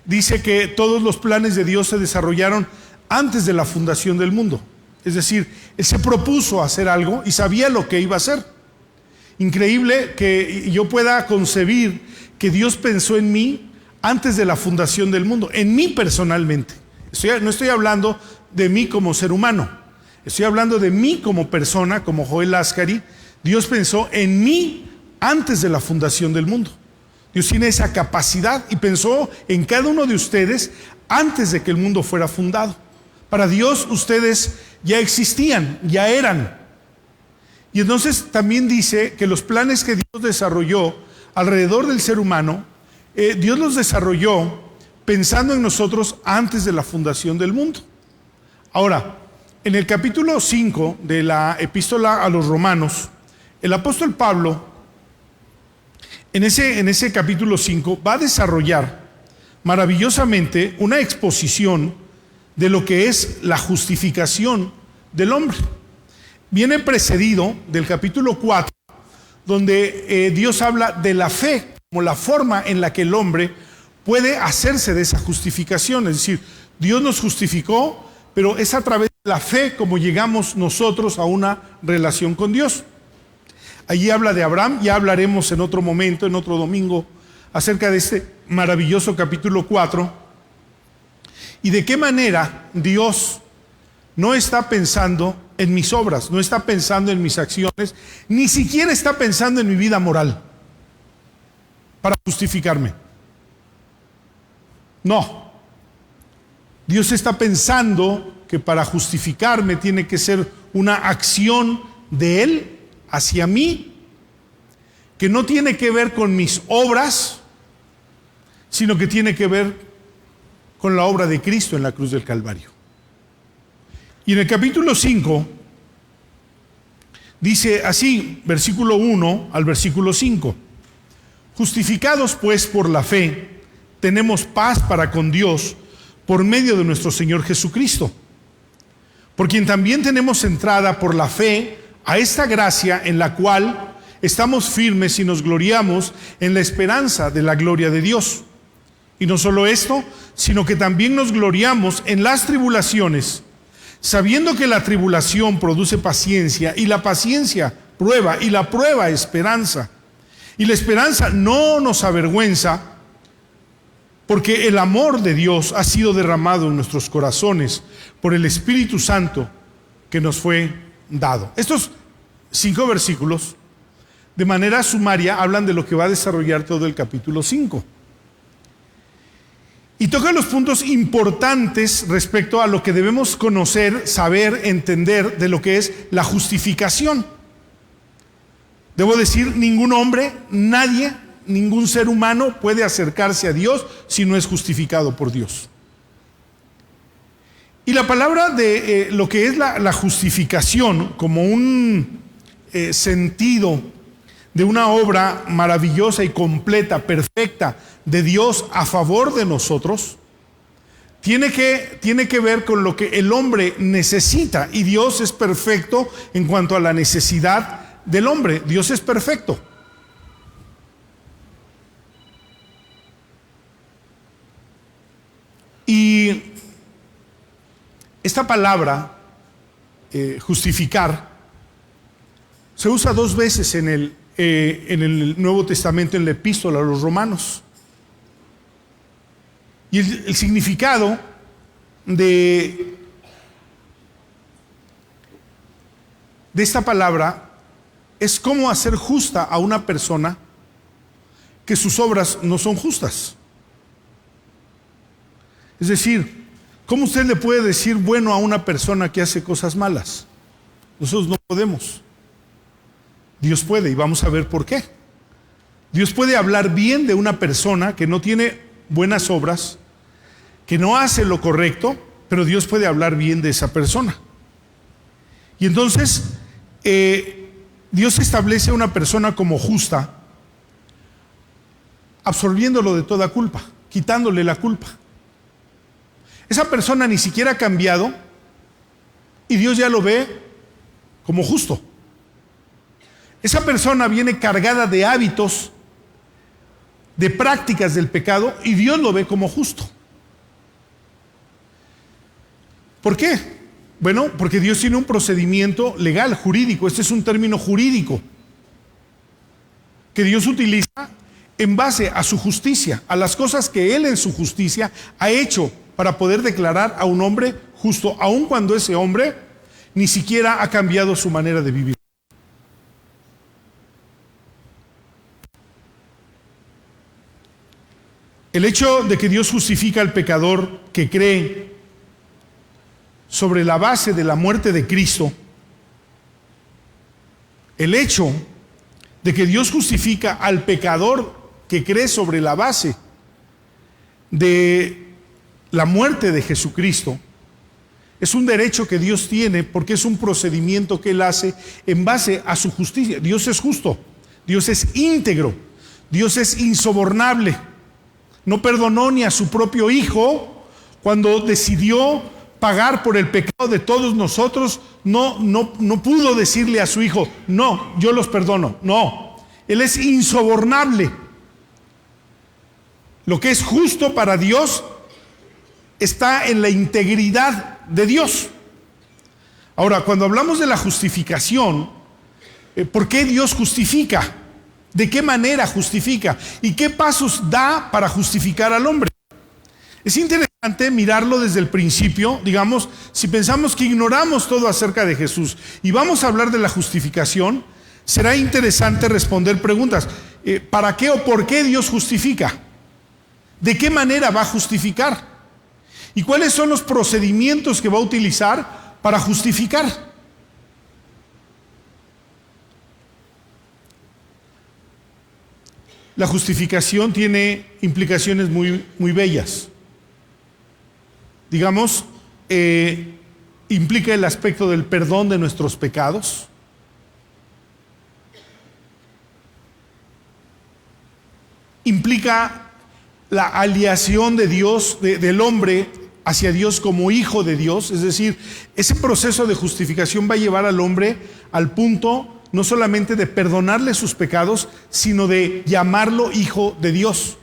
dice que todos los planes de Dios se desarrollaron antes de la fundación del mundo. Es decir, Él se propuso hacer algo y sabía lo que iba a hacer. Increíble que yo pueda concebir que Dios pensó en mí antes de la fundación del mundo, en mí personalmente. No estoy hablando de mí como ser humano, estoy hablando de mí como persona, como Joel Ascari. Dios pensó en mí antes de la fundación del mundo. Dios tiene esa capacidad y pensó en cada uno de ustedes antes de que el mundo fuera fundado. Para Dios ustedes ya existían, ya eran. Y entonces también dice que los planes que Dios desarrolló alrededor del ser humano, Dios los desarrolló pensando en nosotros antes de la fundación del mundo. Ahora, en el capítulo 5 de la epístola a los Romanos, el apóstol Pablo, en ese capítulo 5, va a desarrollar maravillosamente una exposición de lo que es la justificación del hombre. Viene precedido del capítulo 4, donde Dios habla de la fe como la forma en la que el hombre puede hacerse de esa justificación. Es decir, Dios nos justificó, pero es a través de la fe como llegamos nosotros a una relación con Dios. Allí habla de Abraham, ya hablaremos en otro momento, en otro domingo, acerca de este maravilloso capítulo 4, y de qué manera Dios no está pensando en mis obras, no está pensando en mis acciones, ni siquiera está pensando en mi vida moral para justificarme. No. Dios está pensando que para justificarme tiene que ser una acción de Él hacia mí, que no tiene que ver con mis obras, sino que tiene que ver con la obra de Cristo en la cruz del Calvario. Y en el capítulo 5 dice así, versículo 1 al versículo 5: justificados pues por la fe, tenemos paz para con Dios por medio de nuestro Señor Jesucristo, por quien también tenemos entrada por la fe a esta gracia en la cual estamos firmes y nos gloriamos en la esperanza de la gloria de Dios. Y no solo esto, sino que también nos gloriamos en las tribulaciones, sabiendo que la tribulación produce paciencia, y la paciencia prueba, y la prueba esperanza. Y la esperanza no nos avergüenza, porque el amor de Dios ha sido derramado en nuestros corazones por el Espíritu Santo que nos fue dado. Estos 5 versículos, de manera sumaria, hablan de lo que va a desarrollar todo el capítulo 5. Y toca los puntos importantes respecto a lo que debemos conocer, saber, entender de lo que es la justificación. Debo decir, ningún hombre, nadie, ningún ser humano puede acercarse a Dios si no es justificado por Dios. Y la palabra de lo que es la justificación como un sentido de una obra maravillosa y completa, perfecta de Dios a favor de nosotros, tiene que ver con lo que el hombre necesita, y Dios es perfecto en cuanto a la necesidad del hombre. Dios es perfecto. Y esta palabra, justificar, se usa 2 veces en el Nuevo Testamento, en la epístola a los Romanos. Y el significado de esta palabra es cómo hacer justa a una persona que sus obras no son justas. Es decir, ¿cómo usted le puede decir bueno a una persona que hace cosas malas? Nosotros no podemos. Dios puede, y vamos a ver por qué. Dios puede hablar bien de una persona que no tiene buenas obras, que no hace lo correcto, pero Dios puede hablar bien de esa persona. Y entonces, Dios establece a una persona como justa, absorbiéndolo de toda culpa, quitándole la culpa. Esa persona ni siquiera ha cambiado y Dios ya lo ve como justo. Esa persona viene cargada de hábitos de prácticas del pecado y Dios lo ve como justo. ¿Por qué? Bueno, porque Dios tiene un procedimiento legal, jurídico. Este es un término jurídico que Dios utiliza en base a su justicia, a las cosas que Él en su justicia ha hecho para poder declarar a un hombre justo, aun cuando ese hombre ni siquiera ha cambiado su manera de vivir. El hecho de que Dios justifica al pecador que cree sobre la base de la muerte de Cristo, el hecho de que Dios justifica al pecador que cree sobre la base de la muerte de Jesucristo, es un derecho que Dios tiene porque es un procedimiento que Él hace en base a su justicia. Dios es justo, Dios es íntegro, Dios es insobornable. No perdonó ni a su propio Hijo cuando decidió pagar por el pecado de todos nosotros. No pudo decirle a su Hijo, no, yo los perdono. No, Él es insobornable. Lo que es justo para Dios está en la integridad de Dios. Ahora, cuando hablamos de la justificación, ¿por qué Dios justifica? ¿De qué manera justifica? ¿Y qué pasos da para justificar al hombre? Es interesante mirarlo desde el principio. Digamos, si pensamos que ignoramos todo acerca de Jesús y vamos a hablar de la justificación, será interesante responder preguntas. ¿Para qué o por qué Dios justifica? ¿De qué manera va a justificar? ¿Y cuáles son los procedimientos que va a utilizar para justificar? La justificación tiene implicaciones muy bellas. Digamos, implica el aspecto del perdón de nuestros pecados. Implica la aliación de Dios, del hombre hacia Dios como hijo de Dios. Es decir, ese proceso de justificación va a llevar al hombre al punto no solamente de perdonarle sus pecados, sino de llamarlo hijo de Dios.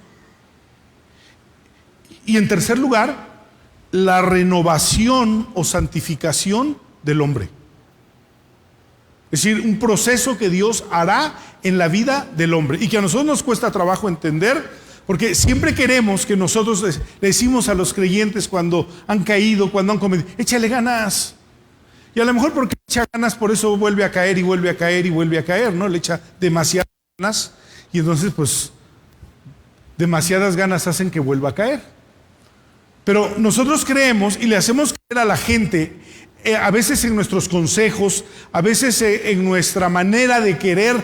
Y en tercer lugar, la renovación o santificación del hombre. Es decir, un proceso que Dios hará en la vida del hombre y que a nosotros nos cuesta trabajo entender, porque siempre queremos que nosotros le decimos a los creyentes cuando han caído, cuando han cometido, échale ganas. Y a lo mejor porque echa ganas, por eso vuelve a caer y vuelve a caer y vuelve a caer, ¿no? Le echa demasiadas ganas y entonces pues demasiadas ganas hacen que vuelva a caer. Pero nosotros creemos y le hacemos creer a la gente, a veces en nuestros consejos, a veces en nuestra manera de querer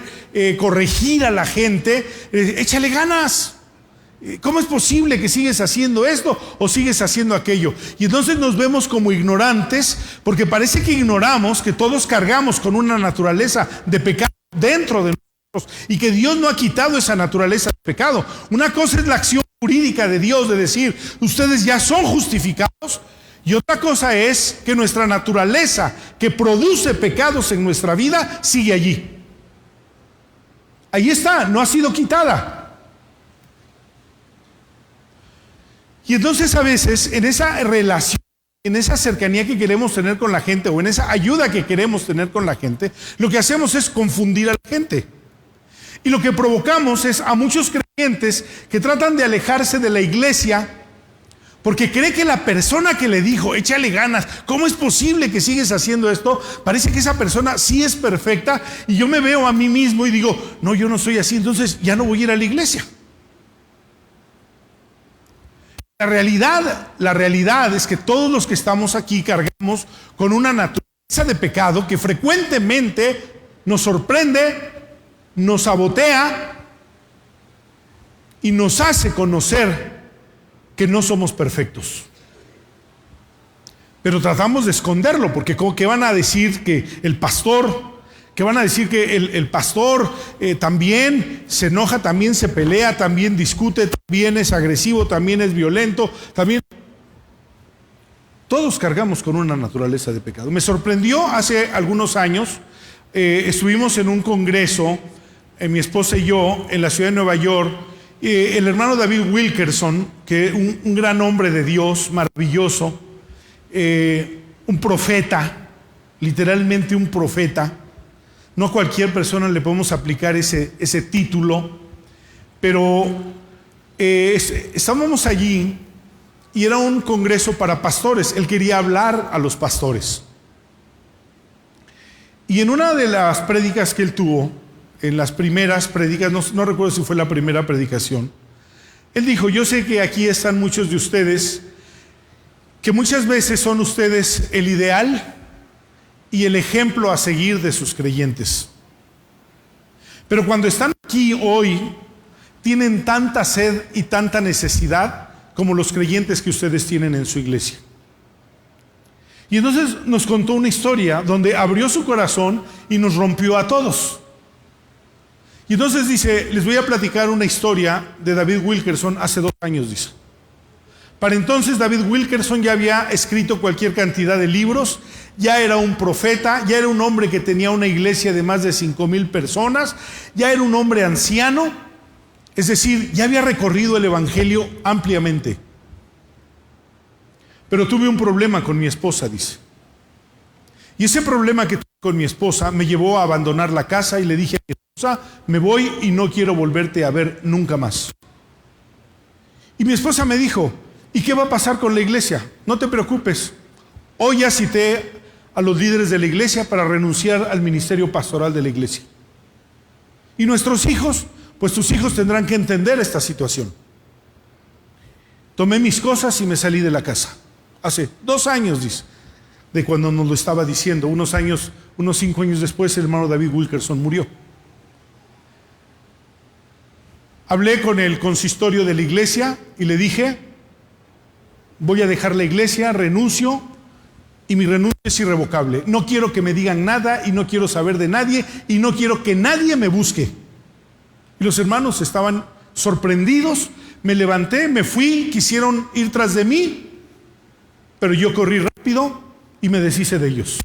corregir a la gente, échale ganas. ¿Cómo es posible que sigues haciendo esto o sigues haciendo aquello? Y entonces nos vemos como ignorantes, porque parece que ignoramos que todos cargamos con una naturaleza de pecado dentro de nosotros y que Dios no ha quitado esa naturaleza de pecado. Una cosa es la acción jurídica de Dios de decir, ustedes ya son justificados, y otra cosa es que nuestra naturaleza que produce pecados en nuestra vida sigue allí. Ahí está, no ha sido quitada. Y entonces a veces en esa relación, en esa cercanía que queremos tener con la gente o en esa ayuda que queremos tener con la gente, lo que hacemos es confundir a la gente. Y lo que provocamos es a muchos creyentes que tratan de alejarse de la iglesia porque cree que la persona que le dijo, échale ganas, ¿cómo es posible que sigues haciendo esto? Parece que esa persona sí es perfecta y yo me veo a mí mismo y digo, no, yo no soy así, entonces ya no voy a ir a la iglesia. La realidad es que todos los que estamos aquí cargamos con una naturaleza de pecado que frecuentemente nos sorprende, nos sabotea y nos hace conocer que no somos perfectos. Pero tratamos de esconderlo, porque ¿qué van a decir que el pastor? ¿Qué van a decir que el pastor también se enoja, también se pelea, también discute, también es agresivo, también es violento, también? Todos cargamos con una naturaleza de pecado. Me sorprendió hace algunos años, estuvimos en un congreso, mi esposa y yo, en la ciudad de Nueva York, El hermano David Wilkerson, que un gran hombre de Dios, maravilloso, un profeta, literalmente un profeta. No a cualquier persona le podemos aplicar ese título, pero estábamos allí y era un congreso para pastores. Él quería hablar a los pastores. Y en una de las prédicas que él tuvo, en las primeras prédicas, no recuerdo si fue la primera predicación, él dijo: yo sé que aquí están muchos de ustedes, que muchas veces son ustedes el ideal y el ejemplo a seguir de sus creyentes. Pero cuando están aquí hoy, tienen tanta sed y tanta necesidad como los creyentes que ustedes tienen en su iglesia. Y entonces nos contó una historia donde abrió su corazón y nos rompió a todos. Y entonces dice: les voy a platicar una historia de David Wilkerson hace 2 años, dice. Para entonces David Wilkerson ya había escrito cualquier cantidad de libros, ya era un profeta, ya era un hombre que tenía una iglesia de más de 5,000 personas, ya era un hombre anciano, es decir, ya había recorrido el evangelio ampliamente. Pero tuve un problema con mi esposa, dice. Y ese problema que tuve con mi esposa me llevó a abandonar la casa y le dije a mi esposa: me voy y no quiero volverte a ver nunca más. Y mi esposa me dijo: ¿y qué va a pasar con la iglesia? No te preocupes. Hoy ya cité a los líderes de la iglesia para renunciar al ministerio pastoral de la iglesia. Y nuestros hijos, pues tus hijos tendrán que entender esta situación. Tomé mis cosas y me salí de la casa. Hace 2 años, dice, de cuando nos lo estaba diciendo. Unos 5 años después, el hermano David Wilkerson murió. Hablé con el consistorio de la iglesia y le dije: voy a dejar la iglesia, renuncio, y mi renuncia es irrevocable. No quiero que me digan nada y no quiero saber de nadie y no quiero que nadie me busque. Y los hermanos estaban sorprendidos. Me levanté, me fui, quisieron ir tras de mí, pero yo corrí rápido y me deshice de ellos.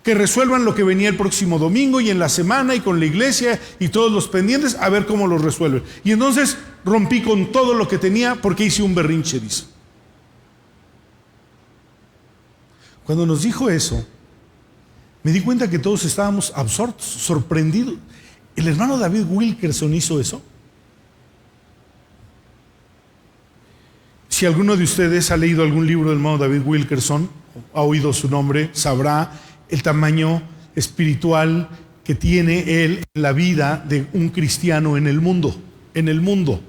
Que resuelvan lo que venía el próximo domingo y en la semana y con la iglesia y todos los pendientes, a ver cómo los resuelven. Y entonces rompí con todo lo que tenía porque hice un berrinche, dice. Cuando nos dijo eso, me di cuenta que todos estábamos absortos, sorprendidos. ¿El hermano David Wilkerson hizo eso? Si alguno de ustedes ha leído algún libro del hermano David Wilkerson, ha oído su nombre, sabrá el tamaño espiritual que tiene él en la vida de un cristiano en el mundo. En el mundo.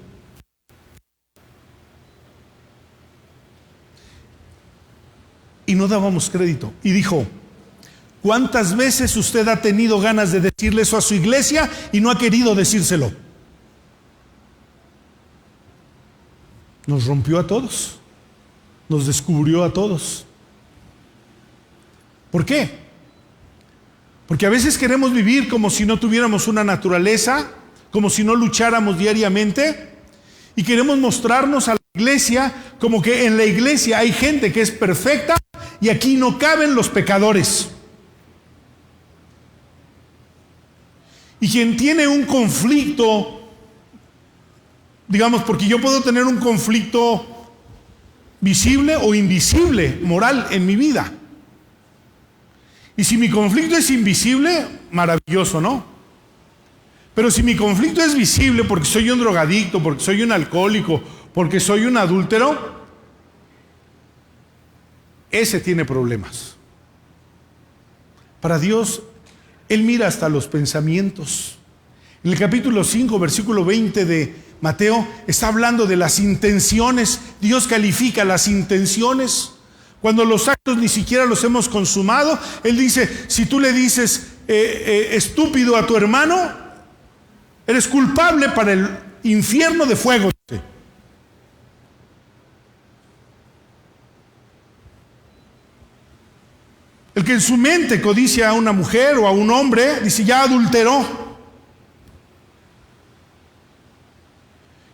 Y no dábamos crédito. Y dijo: ¿cuántas veces usted ha tenido ganas de decirle eso a su iglesia y no ha querido decírselo? Nos rompió a todos. Nos descubrió a todos. ¿Por qué? Porque a veces queremos vivir como si no tuviéramos una naturaleza, como si no lucháramos diariamente, y queremos mostrarnos a la iglesia como que en la iglesia hay gente que es perfecta y aquí no caben los pecadores. Y quien tiene un conflicto, digamos, porque yo puedo tener un conflicto visible o invisible, moral, en mi vida. Y si mi conflicto es invisible, maravilloso, ¿no? Pero si mi conflicto es visible porque soy un drogadicto, porque soy un alcohólico, porque soy un adúltero, ese tiene problemas. Para Dios, Él mira hasta los pensamientos. En el capítulo 5, versículo 20 de Mateo, está hablando de las intenciones. Dios califica las intenciones. Cuando los actos ni siquiera los hemos consumado, Él dice: si tú le dices estúpido a tu hermano, eres culpable para el infierno de fuego. El que en su mente codicia a una mujer o a un hombre, dice: ya adulteró.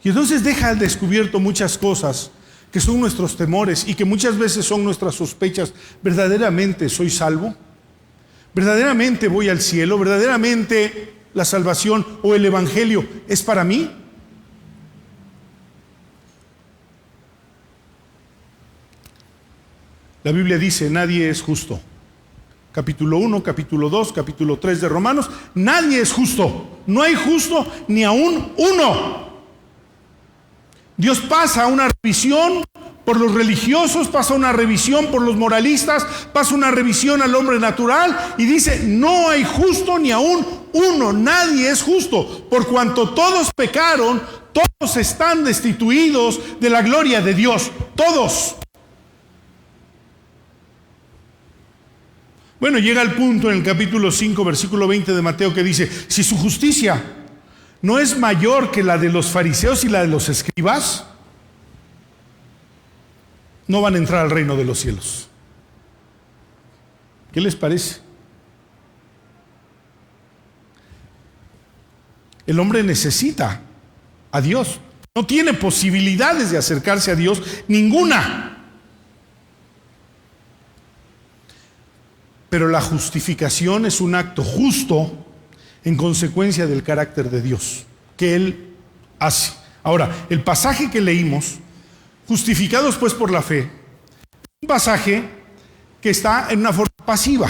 Y entonces deja al descubierto muchas cosas que son nuestros temores y que muchas veces son nuestras sospechas. ¿Verdaderamente soy salvo? ¿Verdaderamente voy al cielo? ¿Verdaderamente la salvación o el evangelio es para mí? La Biblia dice, nadie es justo. Capítulo 1, capítulo 2, capítulo 3 de Romanos, nadie es justo. No hay justo ni aún uno. Dios pasa una revisión por los religiosos, pasa una revisión por los moralistas, pasa una revisión al hombre natural y dice, no hay justo ni aún uno, nadie es justo. Por cuanto todos pecaron, todos están destituidos de la gloria de Dios, todos. Bueno, llega el punto en el capítulo 5, versículo 20 de Mateo que dice, si su justicia no es mayor que la de los fariseos y la de los escribas, no van a entrar al reino de los cielos. ¿Qué les parece? El hombre necesita a Dios. No tiene posibilidades de acercarse a Dios, ninguna. Pero la justificación es un acto justo en consecuencia del carácter de Dios que Él hace. Ahora, el pasaje que leímos, justificados pues por la fe, un pasaje que está en una forma pasiva.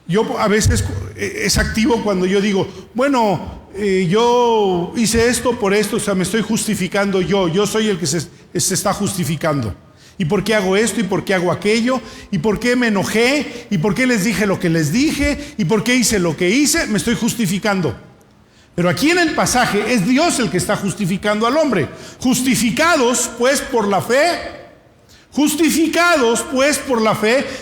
Yo a veces es activo cuando yo digo, bueno, yo hice esto por esto, o sea, me estoy justificando yo soy el que se está justificando. ¿Y por qué hago esto? ¿Y por qué hago aquello? ¿Y por qué me enojé? ¿Y por qué les dije lo que les dije? ¿Y por qué hice lo que hice? Me estoy justificando. Pero aquí en el pasaje es Dios el que está justificando al hombre. Justificados pues por la fe,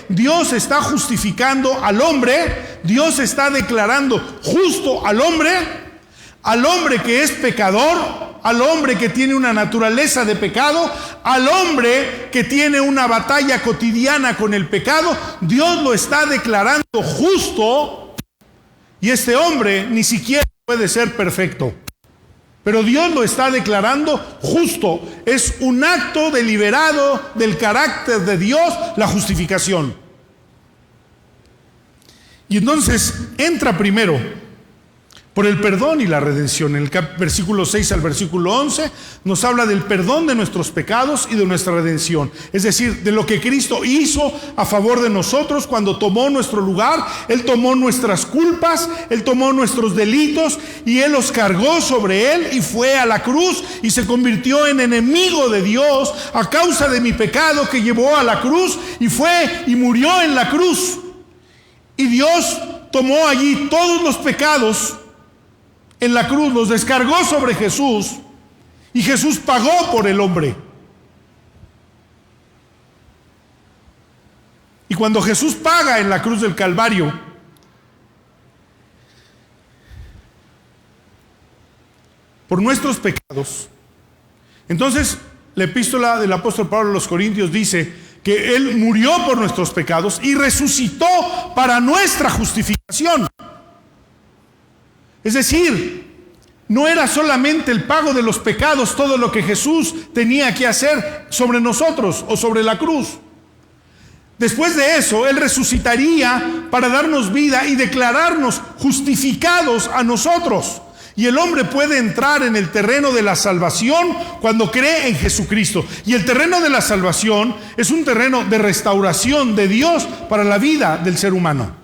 Dios está justificando al hombre, Dios está declarando justo al hombre que es pecador, al hombre que tiene una naturaleza de pecado, al hombre que tiene una batalla cotidiana con el pecado. Dios lo está declarando justo y este hombre ni siquiera puede ser perfecto. Pero Dios lo está declarando justo. Es un acto deliberado del carácter de Dios, la justificación. Y entonces entra primero por el perdón y la redención. En el versículo 6 al versículo 11 nos habla del perdón de nuestros pecados y de nuestra redención. Es decir, de lo que Cristo hizo a favor de nosotros cuando tomó nuestro lugar. Él tomó nuestras culpas, Él tomó nuestros delitos y Él los cargó sobre Él y fue a la cruz y se convirtió en enemigo de Dios a causa de mi pecado, que llevó a la cruz y fue y murió en la cruz. Y Dios tomó allí todos los pecados en la cruz, los descargó sobre Jesús y Jesús pagó por el hombre. Y cuando Jesús paga en la cruz del Calvario, por nuestros pecados, entonces la epístola del apóstol Pablo a los Corintios dice que Él murió por nuestros pecados y resucitó para nuestra justificación. Es decir, no era solamente el pago de los pecados todo lo que Jesús tenía que hacer sobre nosotros o sobre la cruz. Después de eso, Él resucitaría para darnos vida y declararnos justificados a nosotros. Y el hombre puede entrar en el terreno de la salvación cuando cree en Jesucristo. Y el terreno de la salvación es un terreno de restauración de Dios para la vida del ser humano.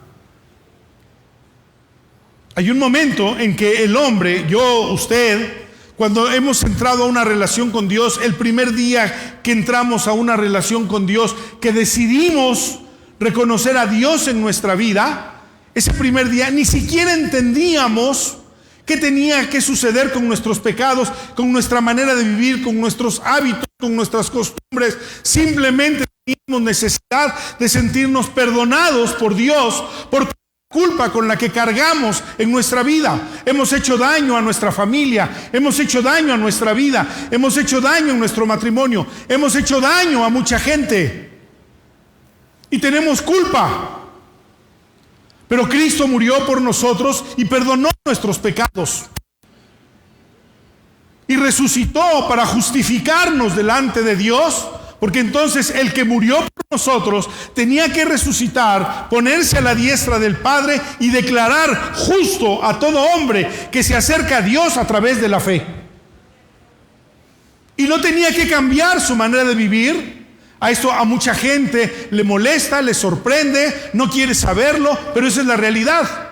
Hay un momento en que el hombre, yo, usted, cuando hemos entrado a una relación con Dios, el primer día que entramos a una relación con Dios, que decidimos reconocer a Dios en nuestra vida, ese primer día ni siquiera entendíamos qué tenía que suceder con nuestros pecados, con nuestra manera de vivir, con nuestros hábitos, con nuestras costumbres. Simplemente teníamos necesidad de sentirnos perdonados por Dios, por culpa con la que cargamos en nuestra vida. Hemos hecho daño a nuestra familia, hemos hecho daño a nuestra vida, hemos hecho daño en nuestro matrimonio, hemos hecho daño a mucha gente y tenemos culpa. Pero Cristo murió por nosotros y perdonó nuestros pecados y resucitó para justificarnos delante de Dios. Porque entonces el que murió por nosotros tenía que resucitar, ponerse a la diestra del Padre y declarar justo a todo hombre que se acerca a Dios a través de la fe. Y no tenía que cambiar su manera de vivir. A esto a mucha gente le molesta, le sorprende, no quiere saberlo, pero esa es la realidad.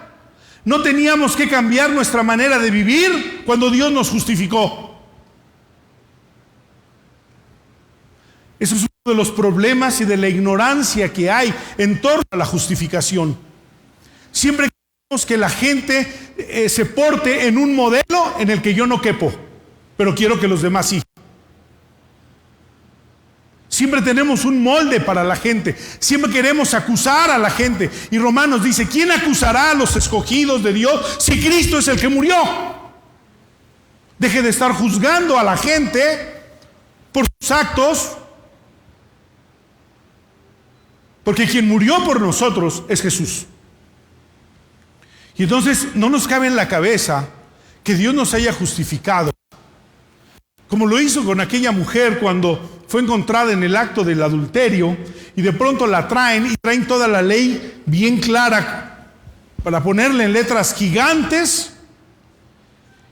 No teníamos que cambiar nuestra manera de vivir cuando Dios nos justificó. Eso es uno de los problemas y de la ignorancia que hay en torno a la justificación. Siempre queremos que la gente se porte en un modelo en el que yo no quepo, pero quiero que los demás sí. Siempre tenemos un molde para la gente. Siempre queremos acusar a la gente. Y Romanos dice, ¿quién acusará a los escogidos de Dios si Cristo es el que murió? Deje de estar juzgando a la gente por sus actos, porque quien murió por nosotros es Jesús. Y entonces no nos cabe en la cabeza que Dios nos haya justificado, como lo hizo con aquella mujer cuando fue encontrada en el acto del adulterio, y de pronto la traen toda la ley bien clara para ponerle en letras gigantes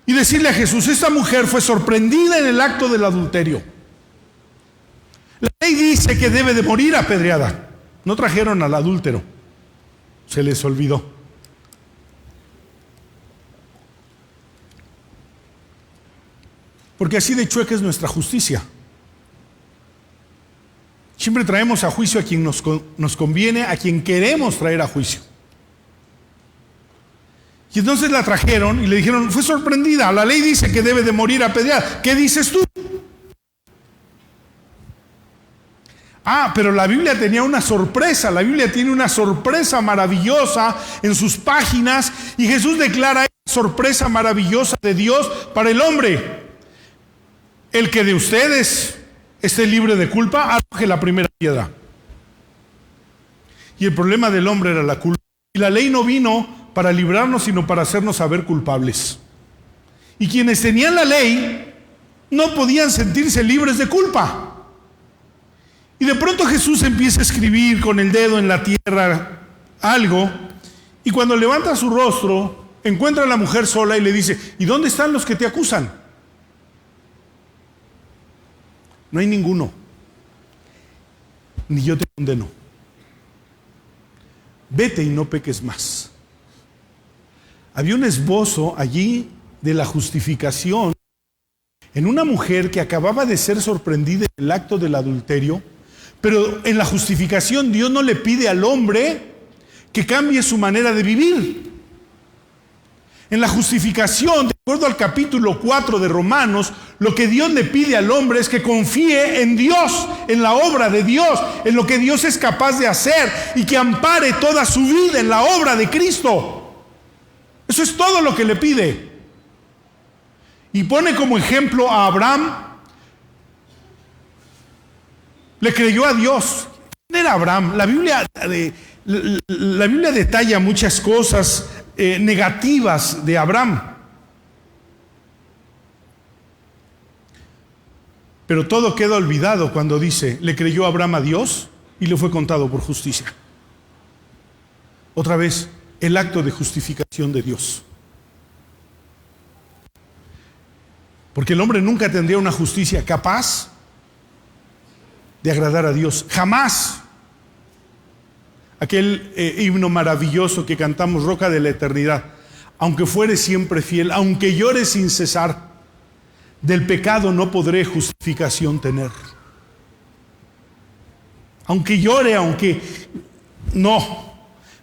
y decirle a Jesús, esta mujer fue sorprendida en el acto del adulterio. La ley dice que debe de morir apedreada. No trajeron al adúltero, se les olvidó. Porque así de chueca es nuestra justicia. Siempre traemos a juicio a quien nos conviene, a quien queremos traer a juicio. Y entonces la trajeron y le dijeron, fue sorprendida, la ley dice que debe de morir apedreada. ¿Qué dices tú? Pero la Biblia tenía una sorpresa. La Biblia tiene una sorpresa maravillosa en sus páginas, y Jesús declara esa sorpresa maravillosa de Dios para el hombre. El que de ustedes esté libre de culpa, arroje la primera piedra. Y el problema del hombre era la culpa. Y la ley no vino para librarnos, sino para hacernos saber culpables. Y quienes tenían la ley no podían sentirse libres de culpa. Y de pronto Jesús empieza a escribir con el dedo en la tierra algo, y cuando levanta su rostro, encuentra a la mujer sola y le dice, ¿y dónde están los que te acusan? No hay ninguno, ni yo te condeno. Vete y no peques más. Había un esbozo allí de la justificación en una mujer que acababa de ser sorprendida en el acto del adulterio, pero en la justificación Dios no le pide al hombre que cambie su manera de vivir. En la justificación, de acuerdo al capítulo 4 de Romanos, lo que Dios le pide al hombre es que confíe en Dios, en la obra de Dios, en lo que Dios es capaz de hacer, y que ampare toda su vida en la obra de Cristo. Eso es todo lo que le pide. Y pone como ejemplo a Abraham. Le creyó a Dios. ¿Quién era Abraham? La Biblia detalla muchas cosas negativas de Abraham. Pero todo queda olvidado cuando dice, le creyó Abraham a Dios y le fue contado por justicia. Otra vez, el acto de justificación de Dios. Porque el hombre nunca tendría una justicia capaz de agradar a Dios. Jamás. Aquel himno maravilloso que cantamos, Roca de la Eternidad. Aunque fuere siempre fiel, aunque llore sin cesar, del pecado no podré justificación tener. Aunque llore, aunque... No.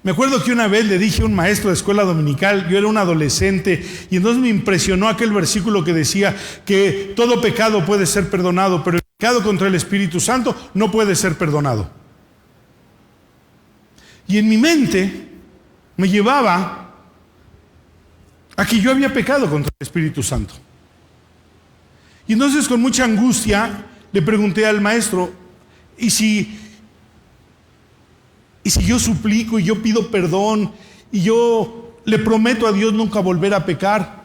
Me acuerdo que una vez le dije a un maestro de escuela dominical, yo era un adolescente, y entonces me impresionó aquel versículo que decía que todo pecado puede ser perdonado, pero el pecado contra el Espíritu Santo no puede ser perdonado. Y en mi mente me llevaba a que yo había pecado contra el Espíritu Santo. Y entonces con mucha angustia le pregunté al maestro, ¿y si yo suplico y yo pido perdón y yo le prometo a Dios nunca volver a pecar?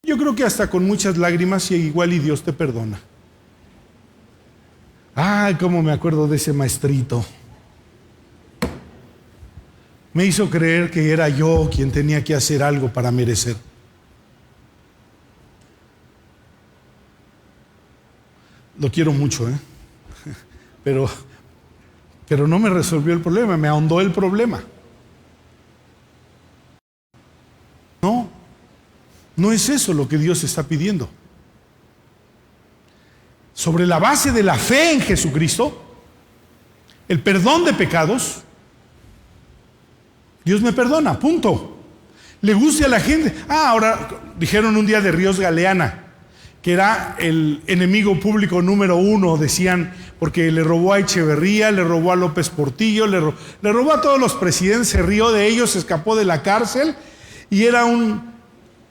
Yo creo que hasta con muchas lágrimas y igual y Dios te perdona. Ay, cómo me acuerdo de ese maestrito. Me hizo creer que era yo quien tenía que hacer algo para merecer. Lo quiero mucho, pero no me resolvió el problema, me ahondó el problema. No es eso lo que Dios está pidiendo. Sobre la base de la fe en Jesucristo, el perdón de pecados, Dios me perdona, punto. Le guste a la gente. Ahora dijeron un día de Ríos Galeana, que era el enemigo público número 1, decían, porque le robó a Echeverría, le robó a López Portillo, le robó a todos los presidentes, se rió de ellos, se escapó de la cárcel y era un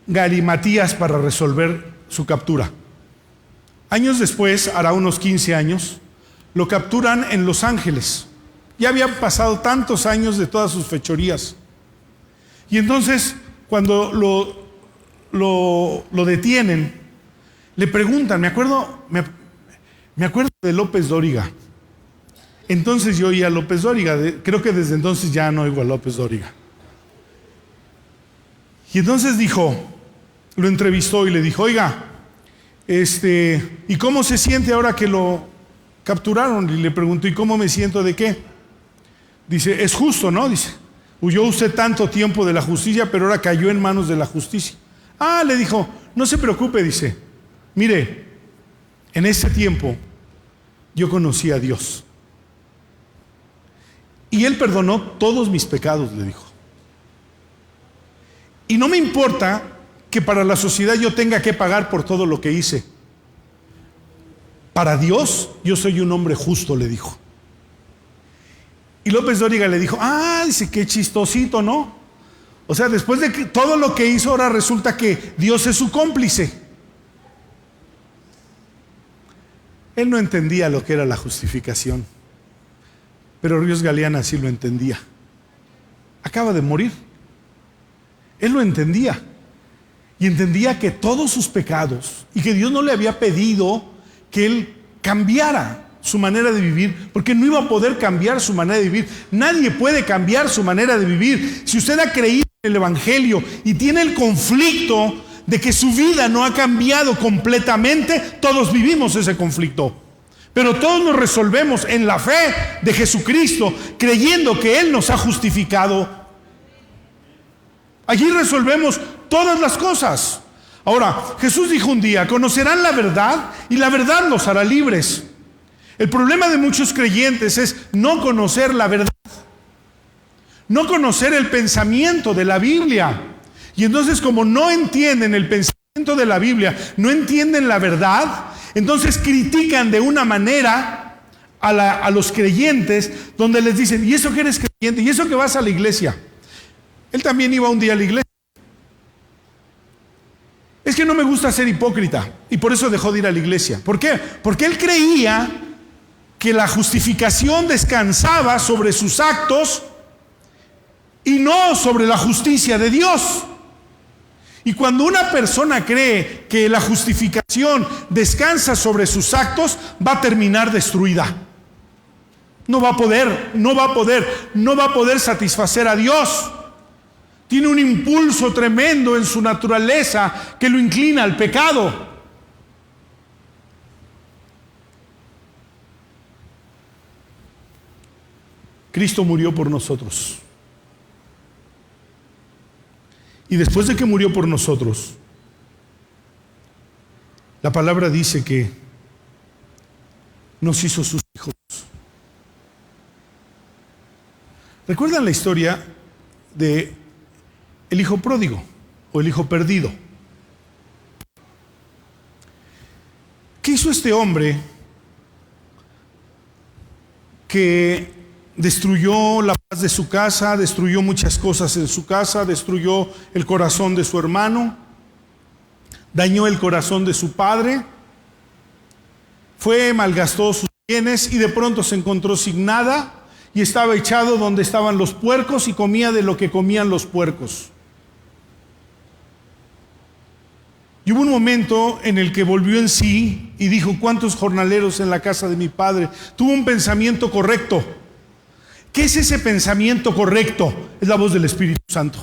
galimatías para resolver su captura. Años después, hará unos 15 años, lo capturan en Los Ángeles. Ya habían pasado tantos años de todas sus fechorías. Y entonces, cuando lo detienen, le preguntan, me acuerdo de López Dóriga. Entonces yo oía a López Dóriga, creo que desde entonces ya no oigo a López Dóriga. Y entonces lo entrevistó y le dijo, oiga, ¿y cómo se siente ahora que lo capturaron? Y le preguntó, ¿y cómo me siento de qué? Dice, es justo, ¿no? Dice, huyó usted tanto tiempo de la justicia, pero ahora cayó en manos de la justicia. Ah, le dijo, no se preocupe, dice, mire, en ese tiempo yo conocí a Dios. Y Él perdonó todos mis pecados, le dijo. Y no me importa que para la sociedad yo tenga que pagar por todo lo que hice. Para Dios, yo soy un hombre justo, le dijo. Y López Dóriga le dijo, dice, qué chistosito, ¿no? O sea, después de que todo lo que hizo, ahora resulta que Dios es su cómplice. Él no entendía lo que era la justificación, pero Ríos Galeana sí lo entendía. Acaba de morir. Él lo entendía. Y entendía que todos sus pecados, y que Dios no le había pedido que él cambiara su manera de vivir, porque no iba a poder cambiar su manera de vivir. Nadie puede cambiar su manera de vivir. Si usted ha creído en el Evangelio y tiene el conflicto de que su vida no ha cambiado completamente, todos vivimos ese conflicto. Pero todos nos resolvemos en la fe de Jesucristo, creyendo que Él nos ha justificado. Allí resolvemos todas las cosas. Ahora, Jesús dijo un día, conocerán la verdad y la verdad los hará libres. El problema de muchos creyentes es no conocer la verdad, no conocer el pensamiento de la Biblia. Y entonces, como no entienden el pensamiento de la Biblia, no entienden la verdad, entonces critican de una manera a los creyentes, donde les dicen, ¿y eso que eres creyente? ¿Y eso que vas a la iglesia? Él también iba un día a la iglesia. Es que no me gusta ser hipócrita, y por eso dejó de ir a la iglesia. ¿Por qué? Porque él creía que la justificación descansaba sobre sus actos y no sobre la justicia de Dios. Y cuando una persona cree que la justificación descansa sobre sus actos, va a terminar destruida. No va a poder satisfacer a Dios. Tiene un impulso tremendo en su naturaleza que lo inclina al pecado. Cristo murió por nosotros. Y después de que murió por nosotros, la palabra dice que nos hizo sus hijos. ¿Recuerdan la historia de el hijo pródigo o el hijo perdido? ¿Qué hizo este hombre que destruyó la paz de su casa, destruyó muchas cosas en su casa, destruyó el corazón de su hermano, dañó el corazón de su padre, malgastó sus bienes y de pronto se encontró sin nada y estaba echado donde estaban los puercos y comía de lo que comían los puercos? Y hubo un momento en el que volvió en sí y dijo, ¿cuántos jornaleros en la casa de mi padre? Tuvo un pensamiento correcto. ¿Qué es ese pensamiento correcto? Es la voz del Espíritu Santo.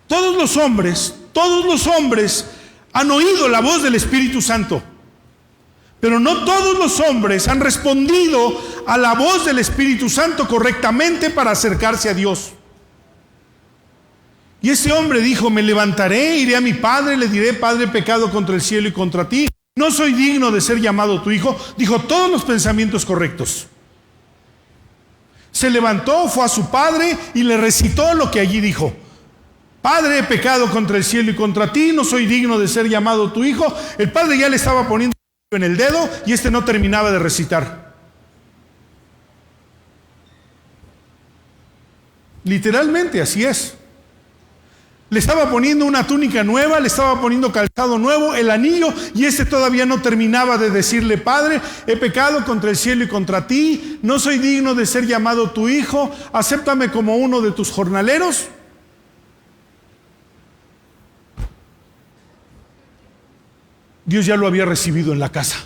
Todos los hombres han oído la voz del Espíritu Santo, Pero no todos los hombres han respondido a la voz del Espíritu Santo correctamente para acercarse a Dios. Y ese hombre dijo: me levantaré, iré a mi padre, le diré: Padre, he pecado contra el cielo y contra ti, no soy digno de ser llamado tu hijo. Dijo todos los pensamientos correctos. Se levantó, fue a su padre y le recitó lo que allí dijo: Padre, he pecado contra el cielo y contra ti, no soy digno de ser llamado tu hijo. El padre ya le estaba poniendo en el dedo y este no terminaba de recitar. Literalmente así es. Le estaba poniendo una túnica nueva, le estaba poniendo calzado nuevo, el anillo, y este todavía no terminaba de decirle: Padre, he pecado contra el cielo y contra ti, no soy digno de ser llamado tu hijo, acéptame como uno de tus jornaleros. Dios ya lo había recibido en la casa.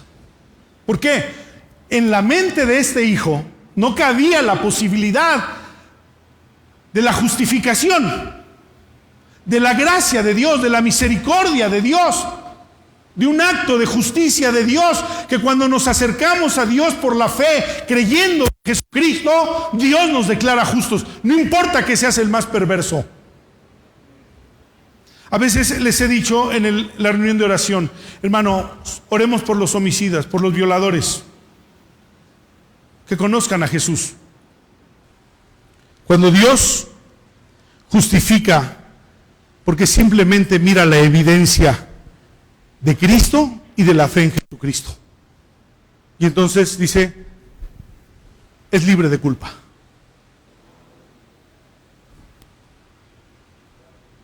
¿Por qué? En la mente de este hijo no cabía la posibilidad de la justificación, de la gracia de Dios, de la misericordia de Dios, de un acto de justicia de Dios, que cuando nos acercamos a Dios por la fe, creyendo en Jesucristo, Dios nos declara justos, no importa que seas el más perverso. A veces les he dicho en la reunión de oración: hermano, oremos por los homicidas, por los violadores, que conozcan a Jesús. Cuando Dios justifica, porque simplemente mira la evidencia de Cristo y de la fe en Jesucristo. Y entonces dice: es libre de culpa.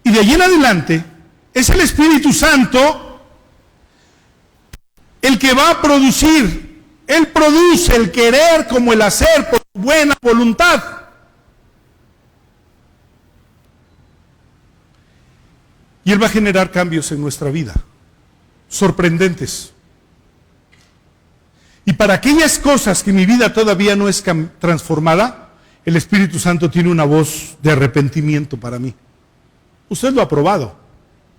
Y de allí en adelante es el Espíritu Santo el que va a producir. Él produce el querer como el hacer por su buena voluntad. Y Él va a generar cambios en nuestra vida, sorprendentes. Y para aquellas cosas que mi vida todavía no es transformada, el Espíritu Santo tiene una voz de arrepentimiento para mí. Usted lo ha probado,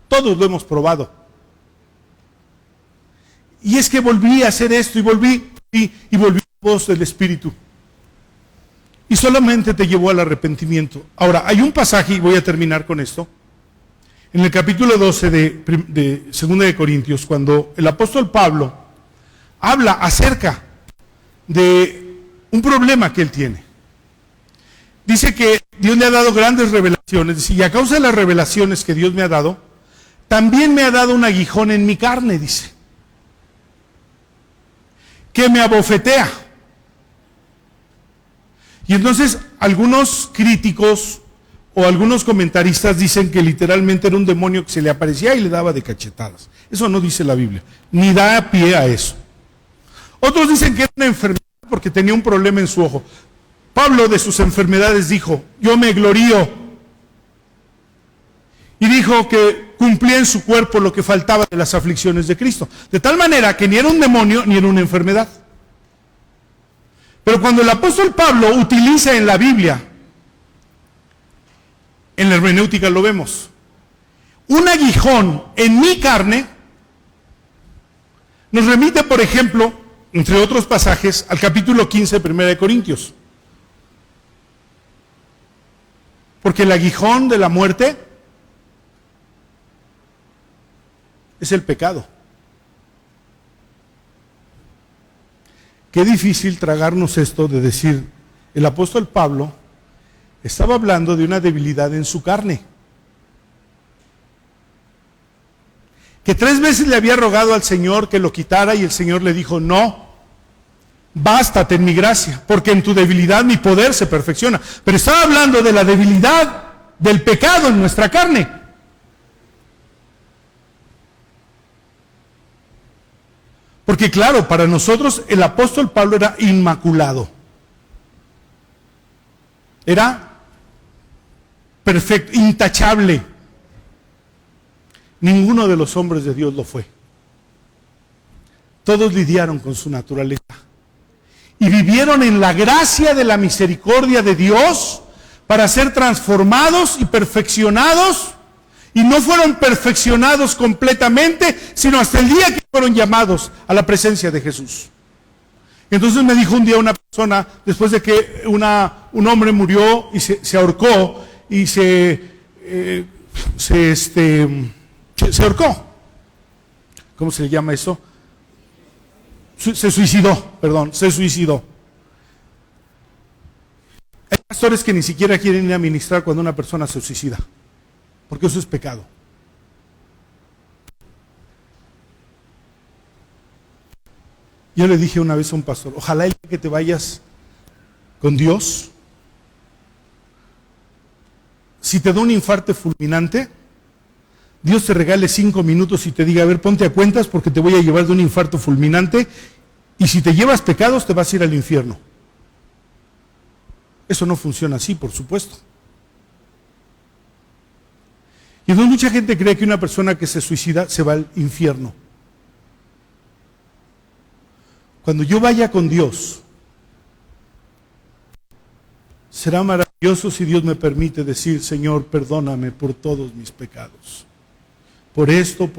todos lo hemos probado. Y es que volví a hacer esto y volví a la voz del Espíritu. Y solamente te llevó al arrepentimiento. Ahora, hay un pasaje, y voy a terminar con esto, en el capítulo 12 de 2 de Corintios, cuando el apóstol Pablo habla acerca de un problema que él tiene. Dice que Dios le ha dado grandes revelaciones, y a causa de las revelaciones que Dios me ha dado, también me ha dado un aguijón en mi carne, dice, que me abofetea. Y entonces algunos críticos o algunos comentaristas dicen que literalmente era un demonio que se le aparecía y le daba de cachetadas. Eso no dice la Biblia, ni da pie a eso. Otros dicen que era una enfermedad porque tenía un problema en su ojo. Pablo, de sus enfermedades, dijo: yo me glorío. Y dijo que cumplía en su cuerpo lo que faltaba de las aflicciones de Cristo. De tal manera que ni era un demonio ni era una enfermedad. Pero cuando el apóstol Pablo utiliza en la Biblia, en la hermenéutica lo vemos, un aguijón en mi carne, nos remite, por ejemplo, entre otros pasajes, al capítulo 15 de 1 Corintios. Porque el aguijón de la muerte es el pecado. Qué difícil tragarnos esto de decir: el apóstol Pablo estaba hablando de una debilidad en su carne, que 3 veces le había rogado al Señor que lo quitara, y el Señor le dijo: no, bástate en mi gracia, porque en tu debilidad mi poder se perfecciona. Pero estaba hablando de la debilidad del pecado en nuestra carne. Porque claro, para nosotros el apóstol Pablo era inmaculado. Era perfecto, intachable. Ninguno de los hombres de Dios lo fue. Todos lidiaron con su naturaleza y vivieron en la gracia de la misericordia de Dios para ser transformados y perfeccionados, y no fueron perfeccionados completamente, sino hasta el día que fueron fueron llamados a la presencia de Jesús. Entonces me dijo un día una persona, después de que un hombre murió y se ahorcó y se ahorcó. ¿Cómo se le llama eso? Se suicidó. Hay pastores que ni siquiera quieren ir a ministrar cuando una persona se suicida, porque eso es pecado. Yo le dije una vez a un pastor, ojalá el día que te vayas con Dios, si te da un infarto fulminante, Dios te regale 5 minutos y te diga, a ver, ponte a cuentas porque te voy a llevar de un infarto fulminante, y si te llevas pecados te vas a ir al infierno. Eso no funciona así, por supuesto. Y entonces mucha gente cree que una persona que se suicida se va al infierno. Cuando yo vaya con Dios, será maravilloso si Dios me permite decir, Señor, perdóname por todos mis pecados. Por esto.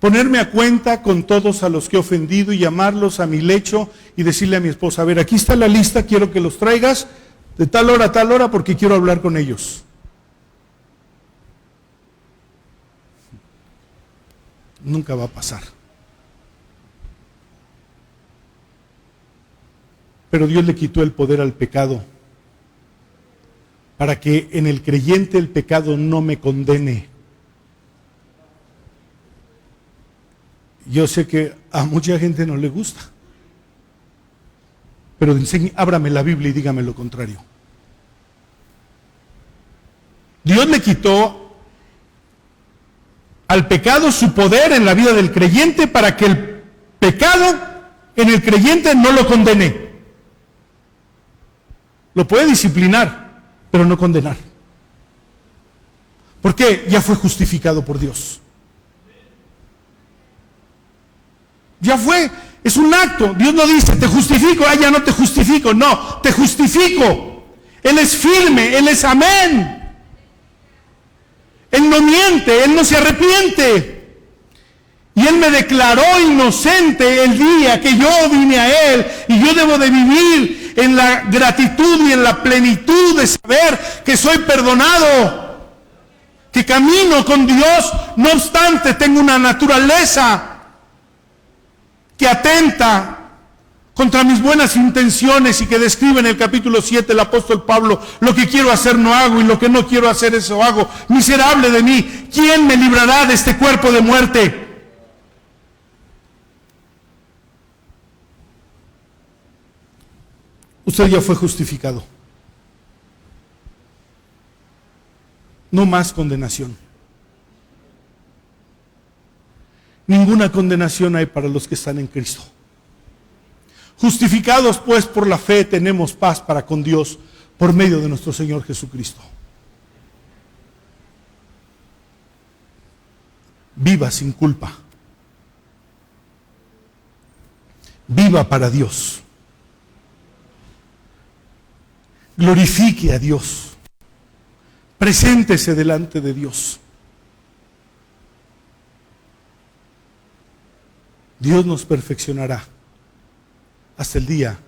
Ponerme a cuenta con todos a los que he ofendido y llamarlos a mi lecho y decirle a mi esposa, a ver, aquí está la lista, quiero que los traigas de tal hora a tal hora porque quiero hablar con ellos. Nunca va a pasar. Pero Dios le quitó el poder al pecado para que en el creyente el pecado no me condene. Yo sé que a mucha gente no le gusta, pero ábrame la Biblia y dígame lo contrario. Dios le quitó al pecado su poder en la vida del creyente para que el pecado en el creyente no lo condene. Lo puede disciplinar, pero no condenar. ¿Por qué? Ya fue justificado por Dios. Ya fue, es un acto. Dios no dice, te justifico, ya no te justifico. No, te justifico. Él es firme, Él es amén. Él no miente, Él no se arrepiente. Y Él me declaró inocente el día que yo vine a Él, y yo debo de vivir en la gratitud y en la plenitud de saber que soy perdonado, que camino con Dios. No obstante, tengo una naturaleza que atenta contra mis buenas intenciones y que describe en el capítulo 7 el apóstol Pablo, lo que quiero hacer no hago y lo que no quiero hacer eso hago. Miserable de mí, ¿quién me librará de este cuerpo de muerte? Usted ya fue justificado. No más condenación. Ninguna condenación hay para los que están en Cristo. Justificados pues por la fe tenemos paz para con Dios por medio de nuestro Señor Jesucristo. Viva sin culpa. Viva para Dios. Glorifique a Dios. Preséntese delante de Dios. Dios nos perfeccionará hasta el día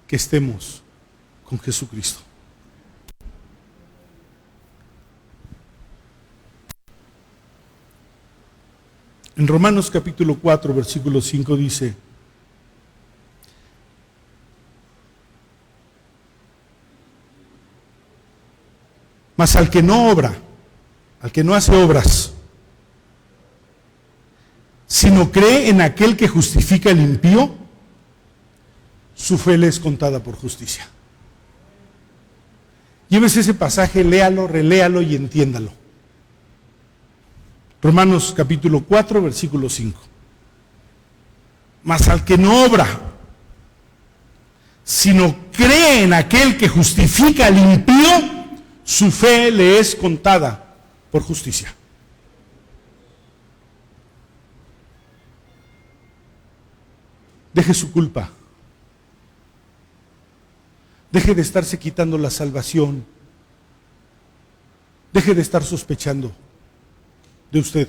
que estemos con Jesucristo. En Romanos capítulo 4, versículo 5 dice: mas al que no obra, al que no hace obras, sino cree en aquel que justifica al impío, su fe le es contada por justicia. Llévese ese pasaje, léalo, reléalo y entiéndalo. Romanos capítulo 4, versículo 5. Mas al que no obra, sino cree en aquel que justifica al impío, su fe le es contada por justicia. Deje su culpa. Deje de estarse quitando la salvación. Deje de estar sospechando de usted.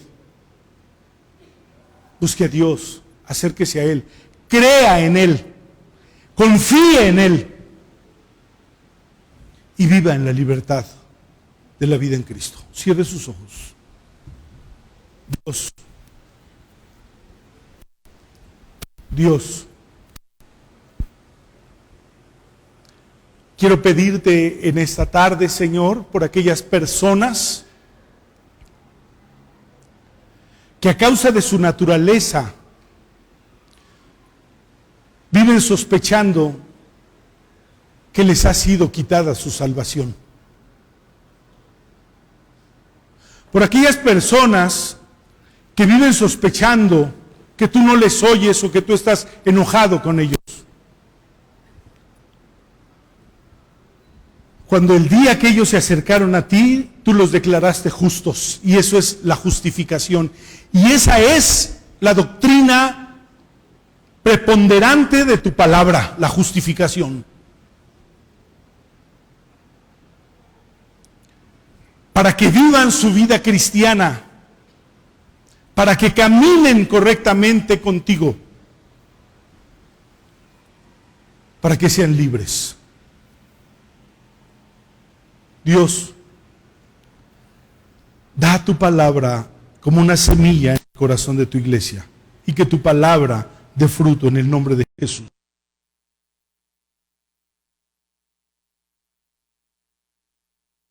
Busque a Dios, acérquese a Él, crea en Él, confíe en Él y viva en la libertad de la vida en Cristo. Cierre sus ojos. Dios, quiero pedirte en esta tarde, Señor, por aquellas personas que a causa de su naturaleza viven sospechando que les ha sido quitada su salvación. Por aquellas personas que viven sospechando que tú no les oyes o que tú estás enojado con ellos. Cuando el día que ellos se acercaron a ti, tú los declaraste justos, y eso es la justificación. Y esa es la doctrina preponderante de tu palabra, la justificación. Para que vivan su vida cristiana, para que caminen correctamente contigo, para que sean libres. Dios, da tu palabra como una semilla en el corazón de tu iglesia y que tu palabra dé fruto en el nombre de Jesús.